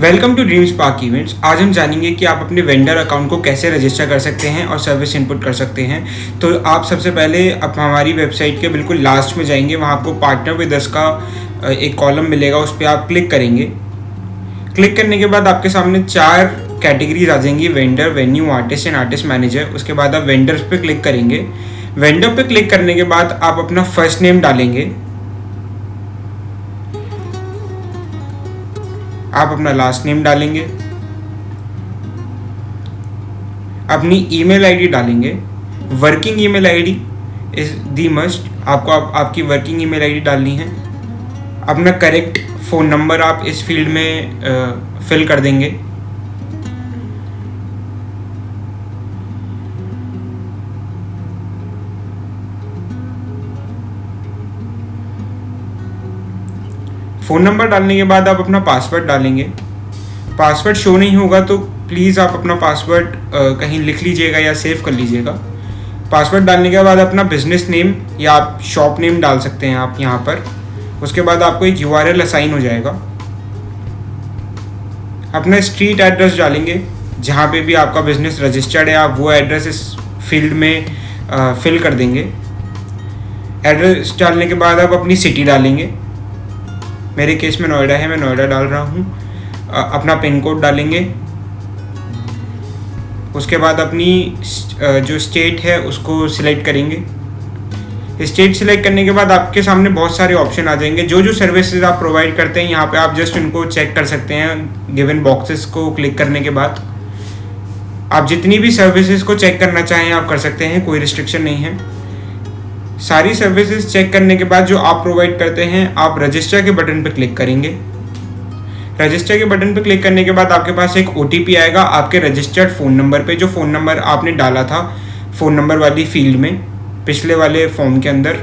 Welcome to dream spark events. आज हम जानेंगे कि आप अपने वेंडर अकाउंट को कैसे रजिस्टर कर सकते हैं और सर्विस इनपुट कर सकते हैं। तो आप सबसे पहले आप हमारी वेबसाइट के बिल्कुल लास्ट में जाएंगे, वहाँ आपको पार्टनर विद अस का एक कॉलम मिलेगा, उस पर आप क्लिक करेंगे। क्लिक करने के बाद आपके सामने 4 कैटेगरीज आ जाएंगी, vendor, venue, artist and artist manager. उसके बाद आप वेंडर्स पे क्लिक करेंगे। वेंडर पे क्लिक करने के बाद आप अपना फर्स्ट नेम डालेंगे, आप अपना लास्ट नेम डालेंगे, अपनी ईमेल आईडी डालेंगे। Working email ID is the must, आपको आपकी वर्किंग ईमेल आईडी डालनी है। अपना करेक्ट फ़ोन नंबर आप इस फील्ड में फिल कर देंगे। फ़ोन नंबर डालने के बाद आप अपना पासवर्ड डालेंगे। पासवर्ड शो नहीं होगा तो प्लीज़ आप अपना पासवर्ड कहीं लिख लीजिएगा या सेव कर लीजिएगा। पासवर्ड डालने के बाद अपना बिजनेस नेम या आप शॉप नेम डाल सकते हैं आप यहाँ पर। उसके बाद आपको एक URL असाइन हो जाएगा। अपना स्ट्रीट एड्रेस डालेंगे, जहाँ पे भी आपका बिजनेस रजिस्टर्ड है आप वो एड्रेस इस फील्ड में फिल कर देंगे। एड्रेस डालने के बाद आप अपनी सिटी डालेंगे। मेरे केस में नोएडा है, मैं नोएडा डाल रहा हूँ। अपना पिन कोड डालेंगे। उसके बाद अपनी जो स्टेट है उसको सिलेक्ट करेंगे। स्टेट सिलेक्ट करने के बाद आपके सामने बहुत सारे ऑप्शन आ जाएंगे। जो जो सर्विसेज आप प्रोवाइड करते हैं यहाँ पे आप जस्ट उनको चेक कर सकते हैं। गिवन बॉक्सेस को क्लिक करने के बाद आप जितनी भी सर्विसेज को चेक करना चाहें आप कर सकते हैं, कोई रिस्ट्रिक्शन नहीं है। सारी सर्विसेज चेक करने के बाद जो आप प्रोवाइड करते हैं आप रजिस्टर के बटन पर क्लिक करेंगे। रजिस्टर के बटन पर क्लिक करने के बाद आपके पास एक OTP आएगा आपके रजिस्टर्ड फ़ोन नंबर पे, जो फ़ोन नंबर आपने डाला था फ़ोन नंबर वाली फील्ड में पिछले वाले फॉर्म के अंदर।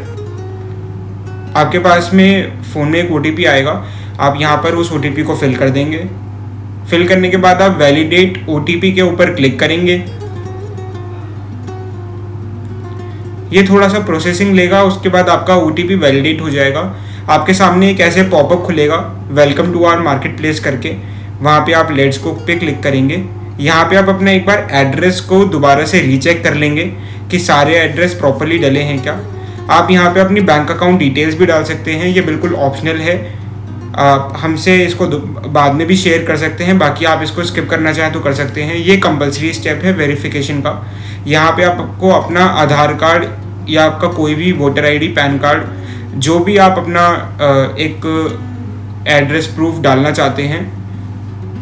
आपके पास में फ़ोन में एक OTP आएगा, आप यहाँ पर उस OTP को फिल कर देंगे। फिल करने के बाद आप वैलिडेट OTP के ऊपर क्लिक करेंगे। ये थोड़ा सा प्रोसेसिंग लेगा, उसके बाद आपका OTP वैलिडेट हो जाएगा। आपके सामने एक ऐसे पॉपअप खुलेगा, welcome to our market place करके। वहाँ पे आप लेट्स गो पे क्लिक करेंगे। यहाँ पे आप अपना एक बार एड्रेस को दोबारा से रीचेक कर लेंगे कि सारे एड्रेस प्रॉपरली डले हैं क्या। आप यहाँ पे अपनी बैंक अकाउंट डिटेल्स भी डाल सकते हैं, ये बिल्कुल ऑप्शनल है। आप हमसे इसको बाद में भी शेयर कर सकते हैं, बाकी आप इसको स्किप करना चाहें तो कर सकते हैं। ये कंपलसरी स्टेप है वेरिफिकेशन का। यहाँ पे आपको अपना आधार कार्ड या आपका कोई भी वोटर ID, पैन कार्ड, जो भी आप अपना एक एड्रेस प्रूफ डालना चाहते हैं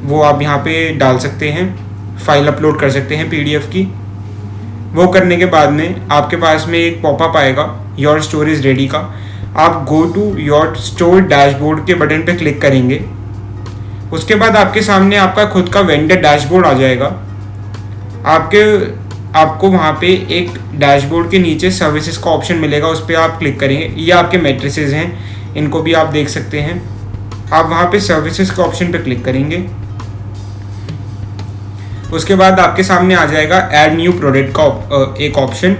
वो आप यहाँ पे डाल सकते हैं। फाइल अपलोड कर सकते हैं PDF की। वो करने के बाद में आपके पास में एक पॉपअप आएगा योर स्टोर इज़ रेडी का। आप go to your store dashboard के बटन पे क्लिक करेंगे। उसके बाद आपके सामने आपका खुद का वेंडर डैशबोर्ड आ जाएगा। आपको वहाँ पे एक डैशबोर्ड के नीचे सर्विसेज का ऑप्शन मिलेगा, उस पर आप क्लिक करेंगे। ये आपके मैट्रिसेस हैं, इनको भी आप देख सकते हैं। आप वहाँ पे सर्विसेज के ऑप्शन पे क्लिक करेंगे। उसके बाद आपके सामने आ जाएगा ऐड न्यू प्रोडक्ट का एक ऑप्शन,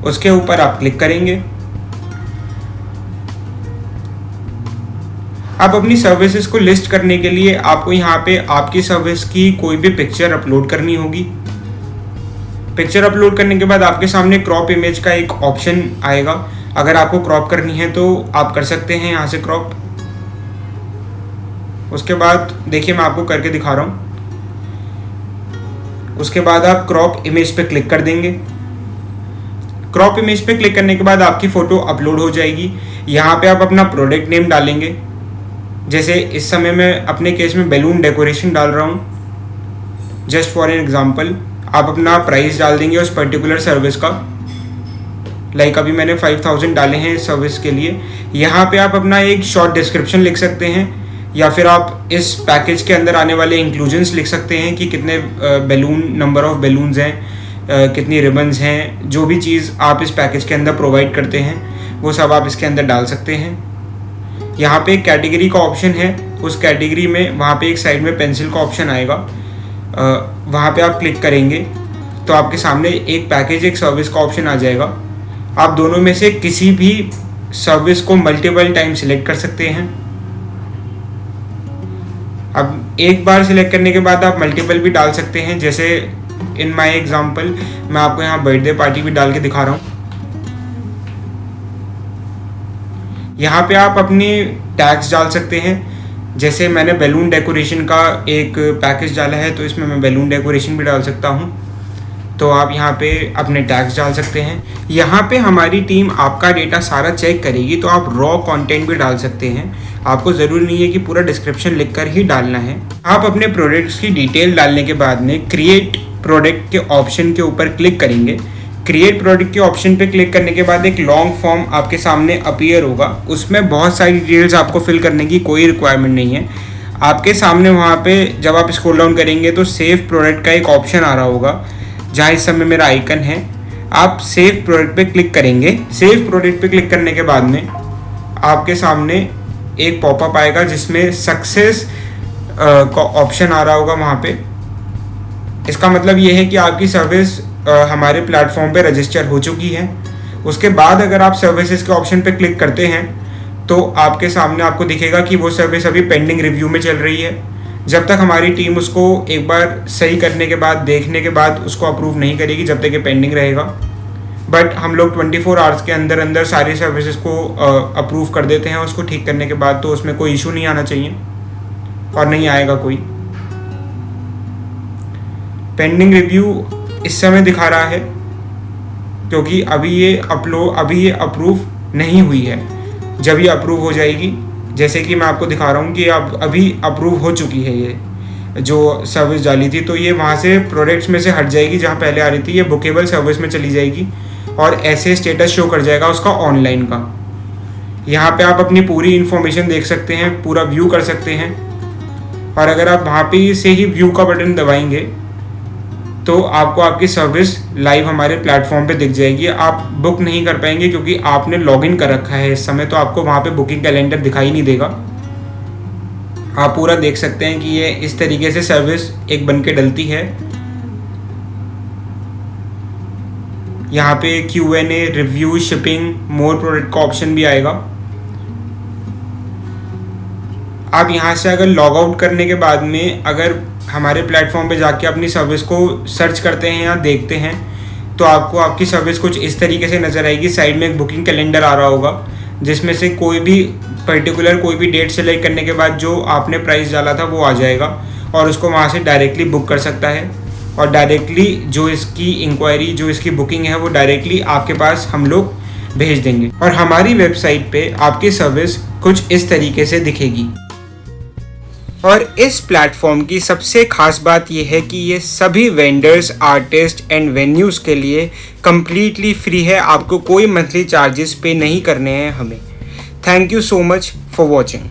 उसके ऊपर आप क्लिक करेंगे। आप अपनी सर्विसेज को लिस्ट करने के लिए आपको यहाँ पे आपकी सर्विस की कोई भी पिक्चर अपलोड करनी होगी। पिक्चर अपलोड करने के बाद आपके सामने क्रॉप इमेज का एक ऑप्शन आएगा। अगर आपको क्रॉप करनी है तो आप कर सकते हैं यहाँ से क्रॉप। उसके बाद देखिए मैं आपको करके दिखा रहा हूँ। उसके बाद आप क्रॉप इमेज पे क्लिक कर देंगे। क्रॉप इमेज पे क्लिक करने के बाद आपकी फ़ोटो अपलोड हो जाएगी। यहाँ पे आप अपना प्रोडक्ट नेम डालेंगे। जैसे इस समय मैं अपने केस में बैलून डेकोरेशन डाल रहा हूँ, जस्ट फॉर एन एग्जांपल। आप अपना प्राइस डाल देंगे उस पर्टिकुलर सर्विस का। लाइक अभी मैंने 5000 डाले हैं इस सर्विस के लिए। यहाँ पे आप अपना एक शॉर्ट डिस्क्रिप्शन लिख सकते हैं, या फिर आप इस पैकेज के अंदर आने वाले इंक्लूजन्स लिख सकते हैं कि कितने बैलून, नंबर ऑफ बैलून्स हैं, कितनी रिबन्स हैं। जो भी चीज़ आप इस पैकेज के अंदर प्रोवाइड करते हैं वो सब आप इसके अंदर डाल सकते हैं। यहाँ पे एक कैटेगरी का ऑप्शन है, उस कैटेगरी में वहाँ पे एक साइड में पेंसिल का ऑप्शन आएगा, वहाँ पे आप क्लिक करेंगे तो आपके सामने एक पैकेज, एक सर्विस का ऑप्शन आ जाएगा। आप दोनों में से किसी भी सर्विस को मल्टीपल टाइम सिलेक्ट कर सकते हैं। अब एक बार सिलेक्ट करने के बाद आप मल्टीपल भी डाल सकते हैं, जैसे इन माय एग्जांपल मैं आपको यहाँ बर्थडे पार्टी भी डाल के दिखा रहा हूँ। यहाँ पे आप अपनी टैग्स डाल सकते हैं, जैसे मैंने बैलून डेकोरेशन का एक पैकेज डाला है तो इसमें मैं बैलून डेकोरेशन भी डाल सकता हूँ। तो आप यहाँ पे अपने टैग्स डाल सकते हैं। यहाँ पे हमारी टीम आपका डेटा सारा चेक करेगी, तो आप रॉ कंटेंट भी डाल सकते हैं। आपको ज़रूरी नहीं है कि पूरा डिस्क्रिप्शन लिखकर ही डालना है। आप अपने प्रोडक्ट्स की डिटेल डालने के बाद में क्रिएट प्रोडक्ट के ऑप्शन के ऊपर क्लिक करेंगे। क्रिएट प्रोडक्ट के ऑप्शन पे क्लिक करने के बाद एक लॉन्ग फॉर्म आपके सामने अपीयर होगा। उसमें बहुत सारी डिटेल्स आपको फिल करने की कोई रिक्वायरमेंट नहीं है। आपके सामने वहाँ पे जब आप स्क्रॉल डाउन करेंगे तो सेव प्रोडक्ट का एक ऑप्शन आ रहा होगा, जहाँ इस समय मेरा आइकन है। आप सेव प्रोडक्ट पे क्लिक करेंगे। सेव प्रोडक्ट पे क्लिक करने के बाद में आपके सामने एक पॉपअप आएगा जिसमें सक्सेस का ऑप्शन आ रहा होगा वहाँ पे। इसका मतलब ये है कि आपकी सर्विस हमारे प्लेटफॉर्म पे रजिस्टर हो चुकी है। उसके बाद अगर आप सर्विसेज के ऑप्शन पे क्लिक करते हैं तो आपके सामने आपको दिखेगा कि वो सर्विस अभी पेंडिंग रिव्यू में चल रही है। जब तक हमारी टीम उसको एक बार सही करने के बाद, देखने के बाद उसको अप्रूव नहीं करेगी, जब तक ये पेंडिंग रहेगा। बट हम लोग 24 आवर्स के अंदर अंदर सारी सर्विसेज को अप्रूव कर देते हैं उसको ठीक करने के बाद, तो उसमें कोई इशू नहीं आना चाहिए और नहीं आएगा कोई। पेंडिंग रिव्यू इस समय दिखा रहा है क्योंकि अभी ये अप्रूव नहीं हुई है। जब ये अप्रूव हो जाएगी, जैसे कि मैं आपको दिखा रहा हूँ कि अब अभी अप्रूव हो चुकी है ये जो सर्विस डाली थी, तो ये वहाँ से प्रोडक्ट्स में से हट जाएगी जहाँ पहले आ रही थी, ये बुकेबल सर्विस में चली जाएगी और ऐसे स्टेटस शो कर जाएगा उसका ऑनलाइन का। यहाँ पे आप अपनी पूरी इन्फॉर्मेशन देख सकते हैं, पूरा व्यू कर सकते हैं। और अगर आप वहाँ पे से ही व्यू का बटन दबाएंगे तो आपको आपकी सर्विस लाइव हमारे प्लेटफॉर्म पे दिख जाएगी। आप बुक नहीं कर पाएंगे क्योंकि आपने लॉगिन कर रखा है इस समय, तो आपको वहाँ पे बुकिंग कैलेंडर दिखाई नहीं देगा। आप पूरा देख सकते हैं कि ये इस तरीके से सर्विस एक बन के डलती है। यहाँ पे Q&A, review, shipping, more product का ऑप्शन भी आएगा। आप यहाँ से अगर लॉग आउट करने के बाद में अगर हमारे प्लेटफॉर्म पे जाके अपनी सर्विस को सर्च करते हैं या देखते हैं तो आपको आपकी सर्विस कुछ इस तरीके से नज़र आएगी। साइड में एक बुकिंग कैलेंडर आ रहा होगा जिसमें से कोई भी पर्टिकुलर कोई भी डेट सेलेक्ट करने के बाद जो आपने प्राइस डाला था वो आ जाएगा और उसको वहाँ से डायरेक्टली बुक कर सकता है। और डायरेक्टली जो इसकी इंक्वायरी, जो इसकी बुकिंग है वो डायरेक्टली आपके पास हम लोग भेज देंगे। और हमारी वेबसाइट पे आपकी सर्विस कुछ इस तरीके से दिखेगी। और इस प्लेटफॉर्म की सबसे खास बात यह है कि ये सभी वेंडर्स, आर्टिस्ट एंड वेन्यूज़ के लिए कम्प्लीटली फ्री है। आपको कोई मंथली चार्जेस पे नहीं करने हैं हमें। Thank you so much for watching.